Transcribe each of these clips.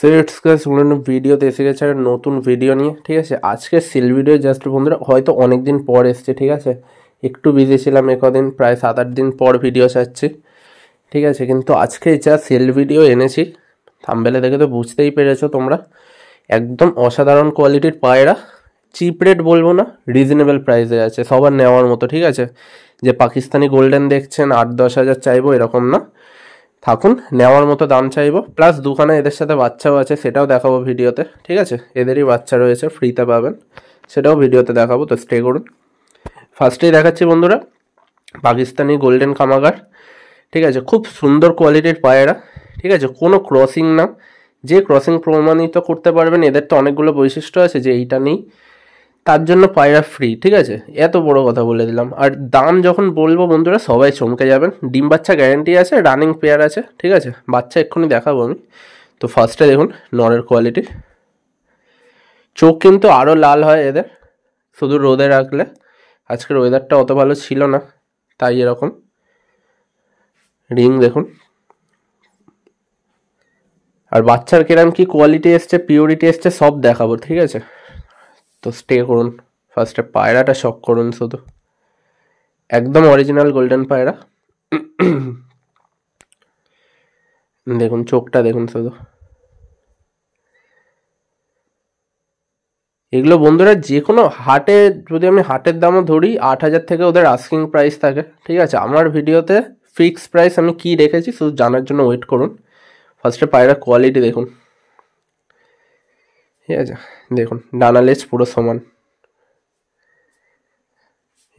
Sets guys বন্ধুরা ভিডিওতে এসে গেছে একটা নতুন ভিডিও নিয়ে। ঠিক আছে, আজকে সেল ভিডিও জাস্ট বন্ধুরা হয়তো অনেক দিন পর এসছে। ঠিক আছে, একটু বিজি ছিলাম একদিন, প্রায় 7-8 দিন পর ভিডিও ছাড়ছি। ঠিক আছে, কিন্তু আজকে যা সেল ভিডিও এনেছি থাম্বনেলে দেখে তো বুঝতেই পেরেছো তোমরা, একদম অসাধারণ কোয়ালিটির পায়রা। চিপ রেট বলবো না, রিজনেবল প্রাইসে আছে, সবার নেওয়ার মতো। ঠিক আছে, যে পাকিস্তানি গোল্ডেন দেখছেন 8-10 হাজার চাইবো এরকম না, থাকুন নেওয়ার মতো দাম চাইবো। প্লাস দুখানা এদের সাথে বাচ্চাও আছে, সেটাও দেখাবো ভিডিওতে। ঠিক আছে, এদেরই বাচ্চা রয়েছে, ফ্রিতে পাবেন, সেটাও ভিডিওতে দেখাবো, তো স্টে করুন। ফার্স্টেই দেখাচ্ছি বন্ধুরা পাকিস্তানি গোল্ডেন কামাগার। ঠিক আছে, খুব সুন্দর কোয়ালিটির পায়রা। ঠিক আছে, কোনো ক্রসিং না, যে ক্রসিং প্রমাণিত করতে পারবেন, এদের তো অনেকগুলো বৈশিষ্ট্য আছে যে এইটা নেই, তার জন্য পায়রা ফ্রি। ঠিক আছে, এত বড় কথা বলে দিলাম। আর দাম যখন বলবো বন্ধুরা সবাই চমকে যাবেন। ডিম বাচ্চা গ্যারেন্টি আছে, রানিং পেয়ার আছে। ঠিক আছে, বাচ্চা এক্ষুনি দেখাবো আমি। তো ফার্স্টে দেখুন নরের কোয়ালিটি, চোখ কিন্তু আরও লাল হয় এদের শুধু রোদে রাখলে। আজকের ওয়েদারটা অত ভালো ছিল না, তাই এরকম। রিং দেখুন, আর বাচ্চার কিরম কি কোয়ালিটি এসছে, পিওরিটি এসছে, সব দেখাবো। ঠিক আছে, তো স্টে করুন। ফার্স্টে পায়রাটা শক করুন, শুধু একদম অরিজিনাল গোল্ডেন পায়রা। দেখুন চোখটা দেখুন শুধু। এগুলো বন্ধুরা যে কোনো হাটে, যদি আমি হাটের দামও ধরি 8,000 থেকে ওদের আস্কিং প্রাইস থাকে। ঠিক আছে, আমার ভিডিওতে ফিক্স প্রাইস আমি কি রেখেছি শুধু জানার জন্য ওয়েট করুন। ফার্স্টে পায়রা কোয়ালিটি দেখুন। ঠিক আছে, দেখুন ডানা লেজ পুরো সমান।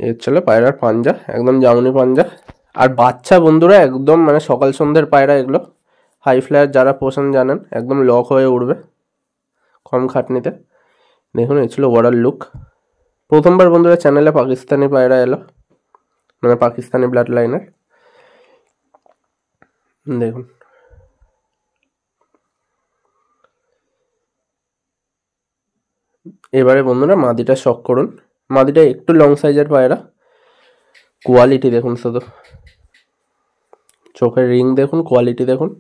এ হচ্ছিল পায়রার পাঞ্জা, একদম জামুনি পাঞ্জা। আর বাচ্চা বন্ধুরা একদম মানে সকাল সন্ধ্যের পায়রা এগুলো। হাই ফ্লায়ার যারা পোষণ জানেন, একদম লক হয়ে উঠবে কম খাটনিতে। দেখুন এই ছিল ওভারঅল লুক। প্রথমবার বন্ধুরা চ্যানেলে পাকিস্তানি পায়রা এলো, মানে পাকিস্তানি ব্লাড লাইনের। দেখুন এবারে বন্ধুরা মাদিটা শক করুন। মাদিটা একটু লং সাইজের পায়রা, কোয়ালিটি দেখুন শুধু। চোখের রিং দেখুন, কোয়ালিটি দেখুন।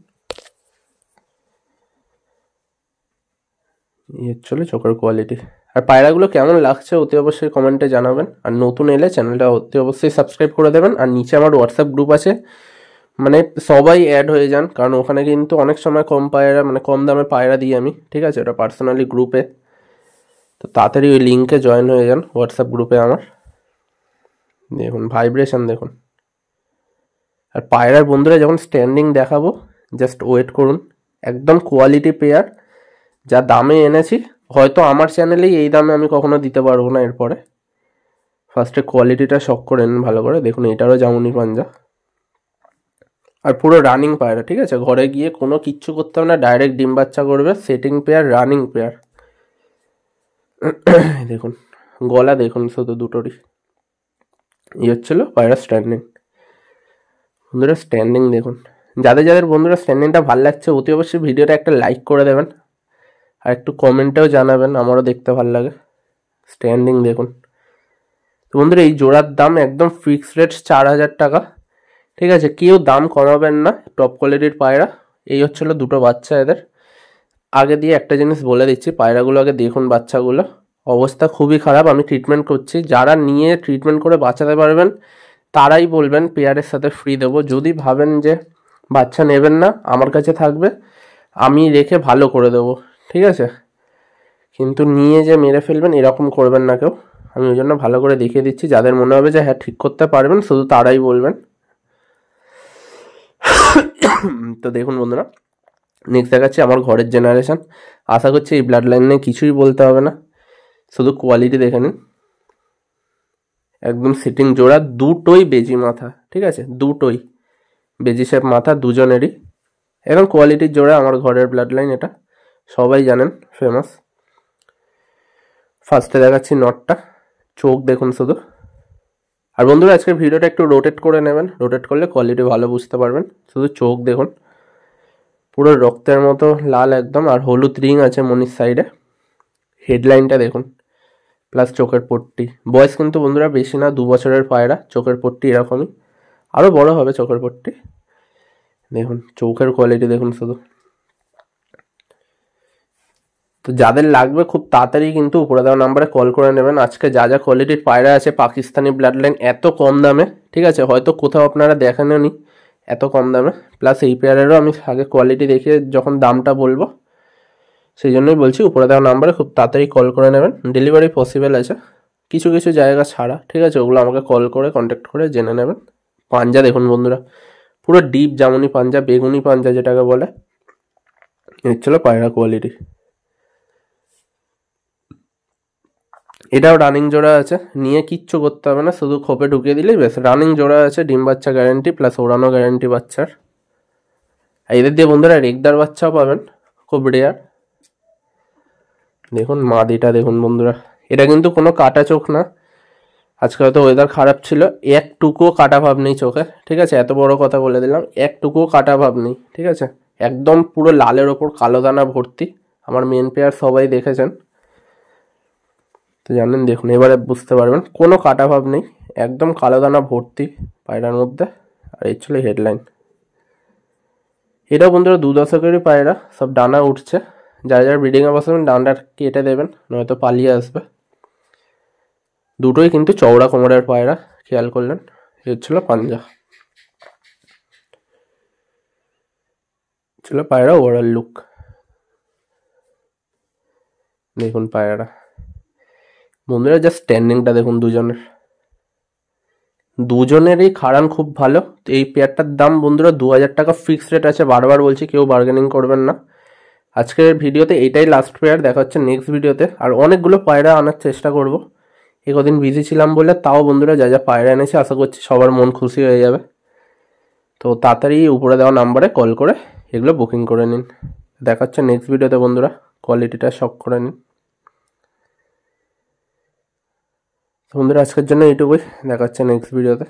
চলে চোখের কোয়ালিটি। আর পায়রাগুলো কেমন লাগছে অতি অবশ্যই কমেন্টে জানাবেন। আর নতুন এলে চ্যানেলটা অতি অবশ্যই সাবস্ক্রাইব করে দেবেন। আর নিচে আমার হোয়াটসঅ্যাপ গ্রুপ আছে, মানে সবাই অ্যাড হয়ে যান, কারণ ওখানে কিন্তু অনেক সময় কম পায়রা, মানে কম দামে পায়রা দিই আমি। ঠিক আছে, ওটা পার্সোনালি গ্রুপে, তো তাড়াতাড়ি ওই লিঙ্কে জয়েন হয়ে যান হোয়াটসঅ্যাপ গ্রুপে আমার। দেখুন ভাইব্রেশন দেখুন। আর পায়রার বন্ধুরা যখন স্ট্যান্ডিং দেখাবো জাস্ট ওয়েট করুন। একদম কোয়ালিটি পেয়ার, যা দামে এনেছি হয়তো আমার চ্যানেলেই এই দামে আমি কখনো দিতে পারবো না এরপরে। ফার্স্টে কোয়ালিটিটা শক করে নেন ভালো করে। দেখুন এটারও জামুনি পাঞ্জা, আর পুরো রানিং পায়রা। ঠিক আছে, ঘরে গিয়ে কোনো কিচ্ছু করতে হবে না, ডাইরেক্ট ডিম বাচ্চা করবে। Setting pair, running pair. দেখুন গলা দেখুন শুধু দুটোরই। এই হচ্ছিল পায়রা স্ট্যান্ডিং। বন্ধুরা স্ট্যান্ডিং দেখুন। যাদের যাদের বন্ধুরা স্ট্যান্ডিংটা ভালো লাগছে অতি অবশ্যই ভিডিওটা একটা লাইক করে দেবেন, আর একটু কমেন্টেও জানাবেন, আমারও দেখতে ভালো লাগে। স্ট্যান্ডিং দেখুন। তো বন্ধুরা এই জোড়ার দাম একদম ফিক্সড রেট 4,000 টাকা। ঠিক আছে, কেউ দাম কমাবেন না, টপ কোয়ালিটির পায়রা। এই হচ্ছিল দুটো বাচ্চা এদের। আগে দিয়ে একটা জিনিস বলে দিচ্ছি, পায়রাগুলো আগে দেখুন, বাচ্চাগুলো অবস্থা খুবই খারাপ। আমি ট্রিটমেন্ট করছি, যারা নিয়ে ট্রিটমেন্ট করে বাঁচাতে পারবেন তারাই বলবেন পেয়ারের সাথে ফ্রি দেবো। যদি ভাবেন যে বাচ্চা নেবেন না, আমার কাছে থাকবে, আমি রেখে ভালো করে দেবো। ঠিক আছে, কিন্তু নিয়ে যে মেরে ফেলবেন এরকম করবেন না কেউ। আমি ওই জন্য ভালো করে দেখিয়ে দিচ্ছি, যাদের মনে হবে যে হ্যাঁ ঠিক করতে পারবেন শুধু তারাই বলবেন। তো দেখুন বন্ধুরা, নেক্সট দেখাচ্ছি আমার ঘরের জেনারেশন। আশা করছি এই ব্লাড লাইন নিয়ে কিছুই বলতে হবে না, শুধু কোয়ালিটি দেখে নিন। একদম সিটিং জোড়া, দুটোই বেজি মাথা। ঠিক আছে, দুটোই বেজি শেপ মাথা দুজনেরই। একদম কোয়ালিটির জোড়া, আমার ঘরের ব্লাড লাইন, এটা সবাই জানেন, ফেমাস। ফার্স্টে দেখাচ্ছি নটটা, চোখ দেখুন শুধু। আর বন্ধুরা আজকের ভিডিওটা একটু রোটেট করে নেবেন, রোটেট করলে কোয়ালিটি ভালো বুঝতে পারবেন। শুধু চোখ দেখুন, পুরো রক্তের মতো লাল একদম, আর হলুদ রিং আছে মনির সাইডে। হেডলাইনটা দেখুন, প্লাস চোখের পট্টি। বয়স কিন্তু বন্ধুরা বেশি না, 2 বছরের পায়রা। চোখের পট্টি এরকমই, আরও বড় হবে চোখের পট্টি। দেখুন চোখের কোয়ালিটি দেখুন শুধু। তো যাদের লাগবে খুব তাড়াতাড়ি কিন্তু উপরে দেওয়া নাম্বারে কল করে নেবেন। আজকে যা যা কোয়ালিটির পায়রা আছে পাকিস্তানি ব্লাড লাইন এত কম দামে, ঠিক আছে, হয়তো কোথাও আপনারা দেখেনও নি এত কম দামে। প্লাস এই পেয়ারেরও আমি আগে কোয়ালিটি দেখে যখন দামটা বলবো সেই জন্যই বলছি উপরে দেওয়া নাম্বারে খুব তাড়াতাড়ি কল করে নেবেন। ডেলিভারি পসিবল আছে কিছু কিছু জায়গা ছাড়া, ঠিক আছে, ওগুলো আমাকে কল করে কন্ট্যাক্ট করে জেনে নেবেন। পাঞ্জা দেখুন বন্ধুরা, পুরো ডিপ জামুনি পাঞ্জা, বেগুনি পাঞ্জা যেটাকে বলে, এই ছিল পায়রা কোয়ালিটি। এটাও রানিং জোড়া আছে, নিয়ে কিচ্ছু করতে হবে না, শুধু খোপে ঢুকিয়ে দিলেই বেশ। রানিং জোড়া আছে, ডিম বাচ্চা গ্যারেন্টি প্লাস ওড়ানো গ্যারেন্টি বাচ্চার। এদের দিয়ে বন্ধুরা রেগদার বাচ্চাও পাবেন, খুব রেয়ার। দেখুন মাদিটা দেখুন বন্ধুরা, এটা কিন্তু কোনো কাটা চোখ না। আজকে হয়তো ওয়েদার খারাপ ছিল, একটুকুও কাটা ভাব নেই চোখে, ঠিক আছে, এত বড় কথা বলে দিলাম, একটুকুও কাটা ভাব নেই, ঠিক আছে, একদম পুরো লালের ওপর কালো দানা ভর্তি। আমার মেন পেয়ার সবাই দেখেছেন তো জানেন, দেখুন এবারে বুঝতে পারবেন, কোনো কাটা ভাব নেই, একদম কালো দানা ভর্তি পায়রার মধ্যে। আর এই ছিল হেডলাইন। এটাও বন্ধুরা 2 দশকেরই পায়রা, সব ডানা উঠছে। যারা যারা ব্রিডিংয়ে বসাবেন ডানাটা কেটে দেবেন, নয়তো পালিয়ে আসবে। দুটোই কিন্তু চওড়া কোমরের পায়রা, খেয়াল করলেন। এই ছিল পাঞ্জা, ছিল পায়রা ওভারঅল লুক। দেখুন পায়রা বন্ধুরা, জাস্ট স্ট্যান্ডিংটা দেখুন দুজনেরই খাড়ান খুব ভালো। তো এই পেয়ারটার দাম বন্ধুরা 2000 টাকা ফিক্সড রেট আছে, বারবার বলছি কেউ বার্গেনিং করবেন না। আজকের ভিডিওতে এইটাই লাস্ট পেয়ার, দেখা হচ্ছে নেক্সট ভিডিওতে। আর অনেকগুলো পায়রা আনার চেষ্টা করব, কদিন বিজি ছিলাম বলে। তাও বন্ধুরা যা যা পায়রা এনেছি আশা করছি সবার মন খুশি হয়ে যাবে। তো তাড়াতাড়ি উপরে দেওয়া নাম্বারে কল করে এগুলো বুকিং করে নিন। দেখা হচ্ছে নেক্সট ভিডিওতে বন্ধুরা, কোয়ালিটিটা শক করে নিন। বন্ধুরা আজকের জন্য এইটুকুই, দেখা হচ্ছে নেক্সট ভিডিওতে।